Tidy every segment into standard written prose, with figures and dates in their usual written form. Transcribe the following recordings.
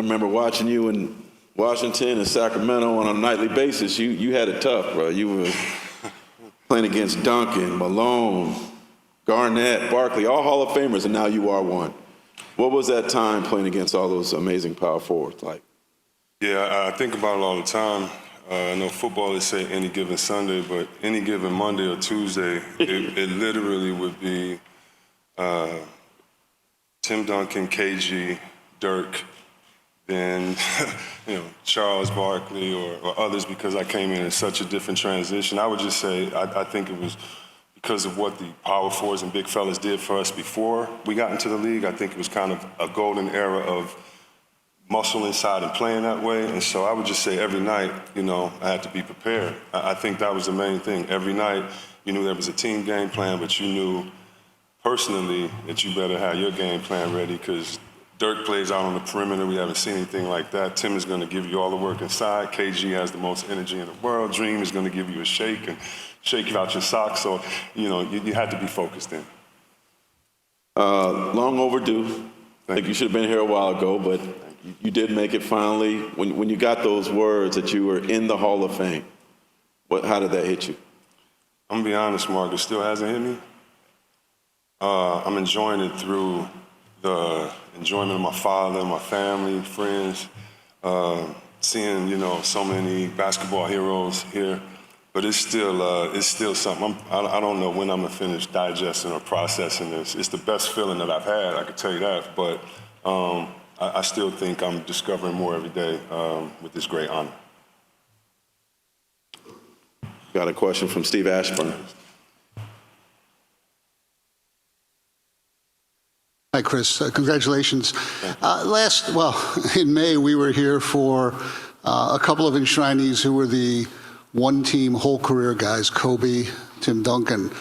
remember watching you in Washington and Sacramento on a nightly basis. You had it tough, bro. You were playing against Duncan, Malone, Garnett, Barkley, all Hall of Famers, and now you are one. What was that time playing against all those amazing power forwards like? Yeah, I think about it all the time. I know football is say any given Sunday, but any given Monday or Tuesday, it literally would be Tim Duncan, KG, Dirk, then Charles Barkley or others, because I came in such a different transition. I would just say I think it was because of what the power forwards and big fellas did for us before we got into the league. I think it was kind of a golden era of muscle inside and playing that way. And so I would just say every night, I had to be prepared. I think that was the main thing. Every night you knew there was a team game plan, but you knew personally that you better have your game plan ready, because Dirk plays out on the perimeter. We haven't seen anything like that. Tim is going to give you all the work inside. KG has the most energy in the world. Dream is going to give you a shake and shake you out your socks. So, you had to be focused in. Long overdue. I think you should have been here a while ago, but you did make it finally. When you got those words that you were in the Hall of Fame, how did that hit you? I'm going to be honest, Mark, it still hasn't hit me. I'm enjoying it through the enjoyment of my father, my family, friends, seeing, so many basketball heroes here. But it's still something. I don't know when I'm gonna finish digesting or processing this. It's the best feeling that I've had, I can tell you that. But I still think I'm discovering more every day with this great honor. Got a question from Steve Ashburn. Hi, Chris. Congratulations. In May, we were here for a couple of enshrinees who were the one-team whole career guys, Kobe, Tim Duncan.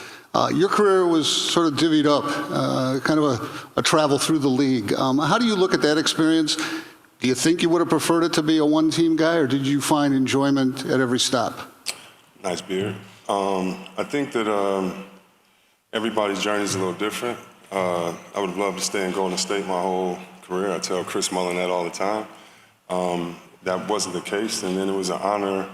Your career was sort of divvied up, kind of a travel through the league. How do you look at that experience? Do you think you would have preferred it to be a one-team guy, or did you find enjoyment at every stop? Nice beard. I think that everybody's journey is a little different. I would have loved to stay in Golden State my whole career. I tell Chris Mullin that all the time. That wasn't the case, and then it was an honor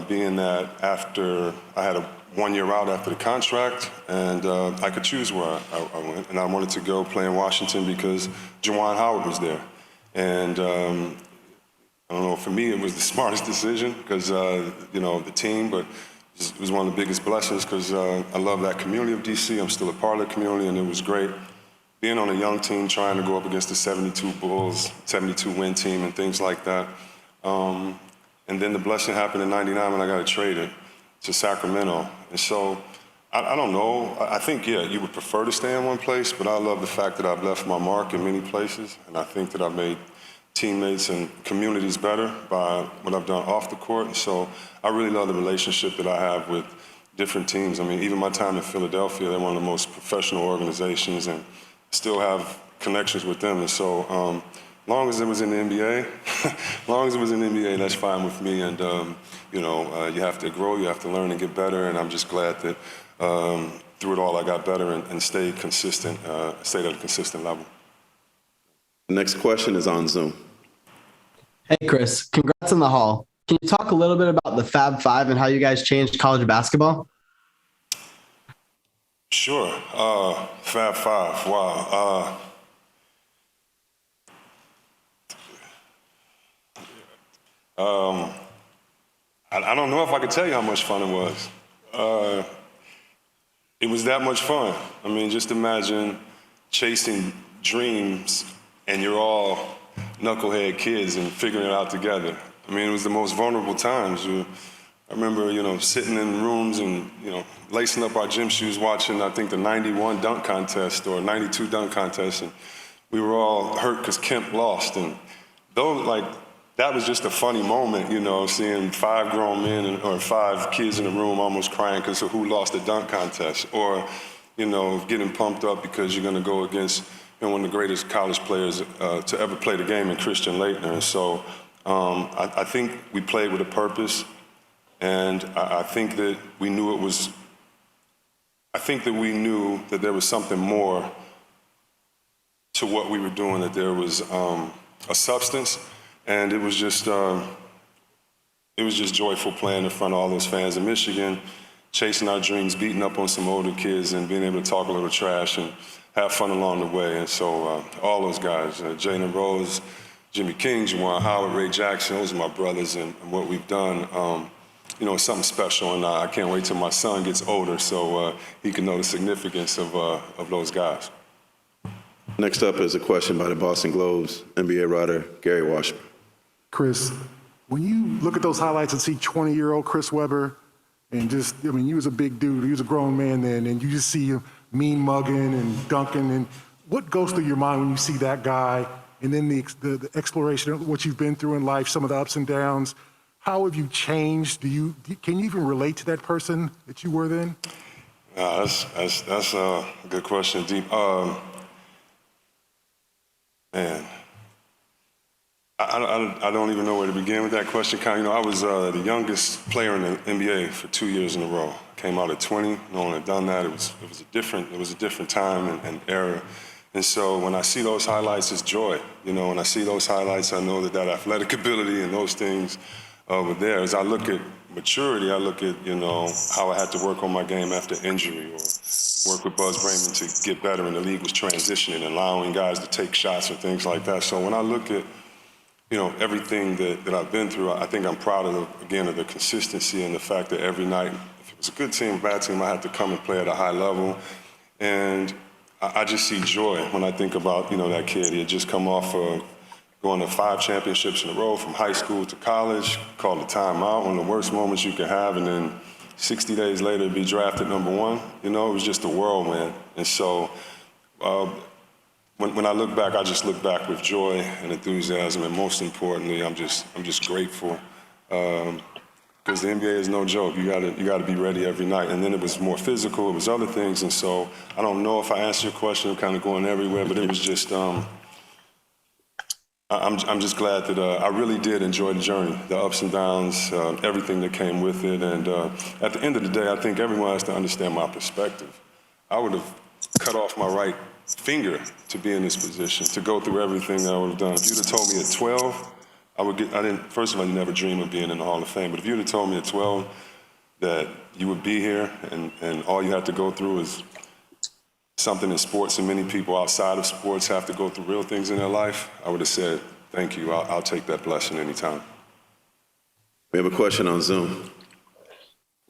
being that after I had a 1 year out after the contract, and I could choose where I went, and I wanted to go play in Washington because Juwan Howard was there. And I don't know, for me it was the smartest decision because, the team, but it was one of the biggest blessings because I love that community of DC. I'm still a part of the community, and it was great being on a young team trying to go up against the 72 Bulls, 72 win team and things like that. And then the blessing happened in '99 when I got traded to Sacramento. And so, I don't know. I think, you would prefer to stay in one place, but I love the fact that I've left my mark in many places, and I think that I've made teammates and communities better by what I've done off the court. And so I really love the relationship that I have with different teams. I mean, even my time in Philadelphia, they're one of the most professional organizations, and still have connections with them. And so, long as it was in the NBA, that's fine with me. And, you have to grow, you have to learn and get better. And I'm just glad that through it all, I got better and stayed consistent, stayed at a consistent level. The next question is on Zoom. Hey, Chris, congrats on the Hall. Can you talk a little bit about the Fab Five and how you guys changed college basketball? Sure. Fab Five, wow. I don't know if I could tell you how much fun it was. It was that much fun. I mean, just imagine chasing dreams and you're all knucklehead kids and figuring it out together. I mean, it was the most vulnerable times. I remember, sitting in rooms and, lacing up our gym shoes watching, I think, the 91 dunk contest or 92 dunk contest. And we were all hurt because Kemp lost. And that was just a funny moment, seeing 5 grown men or 5 kids in the room almost crying because of who lost the dunk contest. Or, getting pumped up because you're going to go against one of the greatest college players to ever play the game in Christian Laettner. And so I think we played with a purpose. And I think that we knew that there was something more to what we were doing, that there was a substance, and it was just joyful playing in front of all those fans in Michigan, chasing our dreams, beating up on some older kids, and being able to talk a little trash and have fun along the way. And so all those guys, Jalen Rose, Jimmy King, Juwan Howard, Ray Jackson, those are my brothers, and what we've done, it's something special, and I can't wait till my son gets older so he can know the significance of those guys. Next up is a question by the Boston Globe's NBA writer, Gary Washburn. Chris, when you look at those highlights and see 20-year-old Chris Webber, and you was a big dude, he was a grown man then, and you just see him mean mugging and dunking, and what goes through your mind when you see that guy, and then the exploration of what you've been through in life, some of the ups and downs? How have you changed? Can you even relate to that person that you were then? That's a good question, Deep. Man, I don't even know where to begin with that question. I was the youngest player in the NBA for 2 years in a row. Came out at 20. No one had done that. It was a different time and era. And so when I see those highlights, it's joy. When I see those highlights, I know that athletic ability and those things were there. As I look at maturity, I look at how I had to work on my game after injury, or work with Buzz Raymond to get better, and the league was transitioning and allowing guys to take shots and things like that. So when I look at everything that I've been through, I think I'm proud of the consistency and the fact that every night, if it was a good team, bad team, I had to come and play at a high level. And I just see joy when I think about that kid. He had just come off of going to 5 championships in a row, from high school to college, called a timeout, one of the worst moments you could have, and then 60 days later be drafted #1. It was just a whirlwind. And so when I look back, I just look back with joy and enthusiasm, and most importantly, I'm just grateful, because the NBA is no joke. You gotta be ready every night. And then it was more physical, it was other things, and so I don't know if I answered your question. I'm kind of going everywhere, but it was just I'm just glad that I really did enjoy the journey, the ups and downs, everything that came with it. And at the end of the day, I think everyone has to understand my perspective. I would have cut off my right finger to be in this position, to go through everything that I would have done. If you'd have told me at 12, first of all, I never dreamed of being in the Hall of Fame, but if you'd have told me at 12 that you would be here and all you had to go through is something in sports, and many people outside of sports have to go through real things in their life, I would have said, thank you, I'll take that blessing anytime. We have a question on Zoom.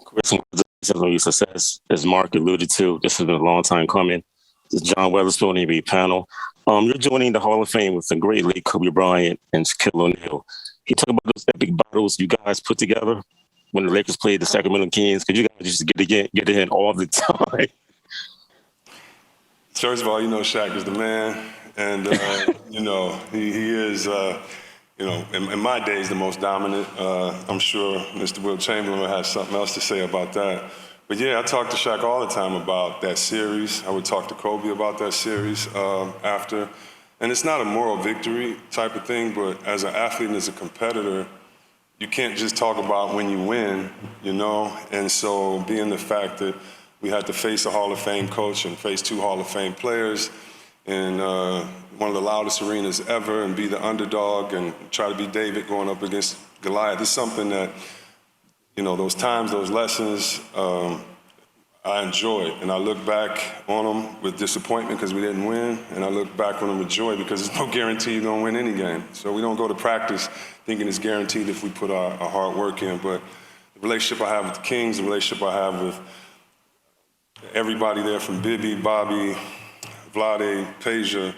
Congratulations on your success. As Mark alluded to, this has been a long time coming. This is John Weatherspoon, NBA panel. You're joining the Hall of Fame with the great late Kobe Bryant and Shaquille O'Neal. Can you talk about those epic battles you guys put together when the Lakers played the Sacramento Kings? Because you guys used to get it in all the time. First of all, Shaq is the man, and he is, in my days, the most dominant. I'm sure Mr. Will Chamberlain will have something else to say about that. But yeah, I talk to Shaq all the time about that series. I would talk to Kobe about that series after. And it's not a moral victory type of thing, but as an athlete and as a competitor, you can't just talk about when you win, And so being the fact that we had to face a Hall of Fame coach and face 2 Hall of Fame players in one of the loudest arenas ever, and be the underdog and try to be David going up against Goliath. It's something that, those times, those lessons, I enjoy. And I look back on them with disappointment because we didn't win, and I look back on them with joy because there's no guarantee you're going to win any game. So we don't go to practice thinking it's guaranteed if we put our hard work in. But the relationship I have with the Kings, the relationship I have with everybody there, from Bibby, Bobby, Vlade, Peja,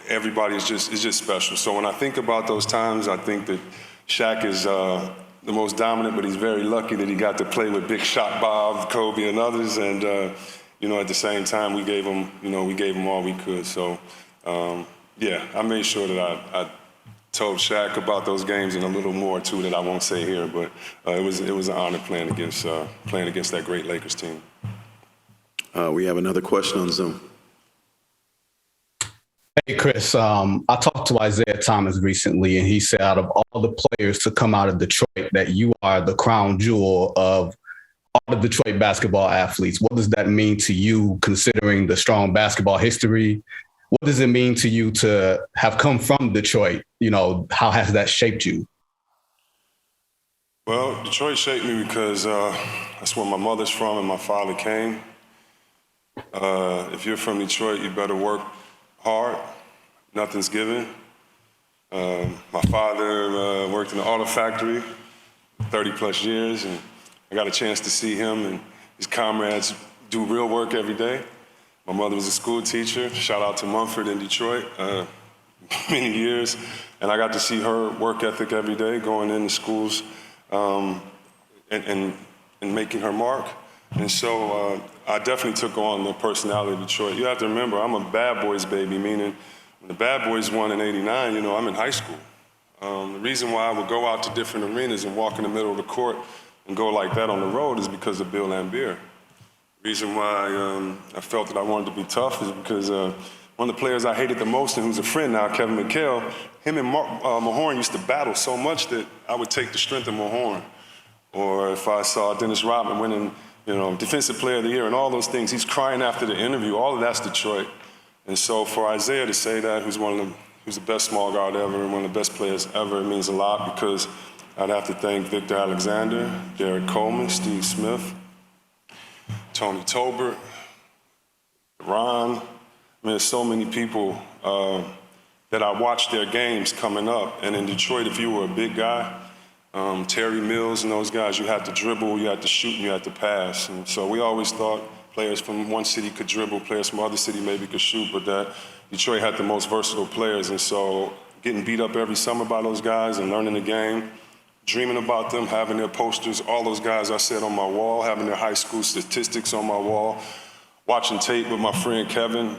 everybody is just special. So when I think about those times, I think that Shaq is the most dominant, but he's very lucky that he got to play with Big Shot Bob, Kobe, and others. And at the same time, we gave him all we could. So I made sure that I told Shaq about those games and a little more too that I won't say here. But it was an honor playing against that great Lakers team. We have another question on Zoom. Hey, Chris, I talked to Isaiah Thomas recently, and he said out of all the players to come out of Detroit, that you are the crown jewel of all the Detroit basketball athletes. What does that mean to you, considering the strong basketball history what does it mean to you to have come from Detroit? You know, how has that shaped you? Well, Detroit shaped me because that's where my mother's from and my father came. If you're from Detroit, you better work hard. Nothing's given. My father worked in the auto factory 30 plus years, and I got a chance to see him and his comrades do real work every day. My mother was a school teacher, shout out to Mumford in Detroit, many years, and I got to see her work ethic every day, going into schools and making her mark. And so I definitely took on the personality of Detroit. You have to remember, I'm a bad boys baby, meaning when the bad boys won in '89, I'm in high school. The reason why I would go out to different arenas and walk in the middle of the court and go like that on the road is because of Bill Laimbeer. The reason why I felt that I wanted to be tough is because one of the players I hated the most, and who's a friend now, Kevin McHale, him and Mahorn used to battle so much that I would take the strength of Mahorn. Or if I saw Dennis Rodman winning, Defensive Player of the Year and all those things, he's crying after the interview. All of that's Detroit. And so for Isaiah to say that, who's the best small guard ever and one of the best players ever, it means a lot because I'd have to thank Victor Alexander, Derek Coleman, Steve Smith, Tony Tolbert, Ron. There's so many people that I watched their games coming up. And in Detroit, if you were a big guy, Terry Mills and those guys, you had to dribble, you had to shoot, and you had to pass. And so we always thought players from one city could dribble, players from other city maybe could shoot, but that Detroit had the most versatile players. And so getting beat up every summer by those guys and learning the game, dreaming about them, having their posters, all those guys I said on my wall, having their high school statistics on my wall, watching tape with my friend Kevin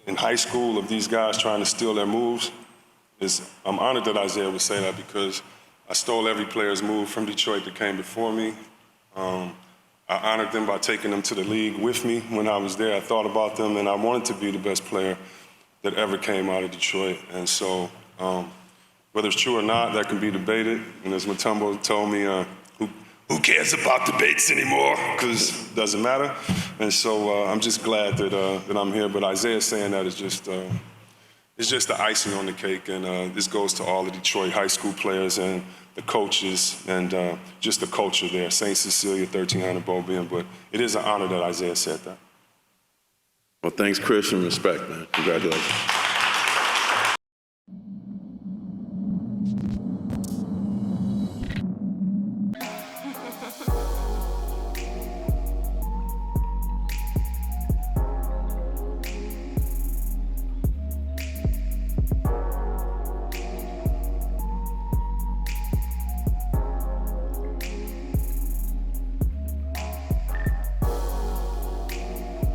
in high school of these guys trying to steal their moves. I'm honored that Isaiah would say that because I stole every player's move from Detroit that came before me. I honored them by taking them to the league with me when I was there. I thought about them, and I wanted to be the best player that ever came out of Detroit. And so whether it's true or not, that can be debated. And as Mutombo told me, who cares about debates anymore? Because it doesn't matter. And so I'm just glad that I'm here. But Isaiah saying that is just the icing on the cake. And this goes to all the Detroit high school players and the coaches and just the culture there. St. Cecilia, 1300 Beaubien. But it is an honor that Isaiah said that. Well, thanks, Chris, and respect, man. Congratulations.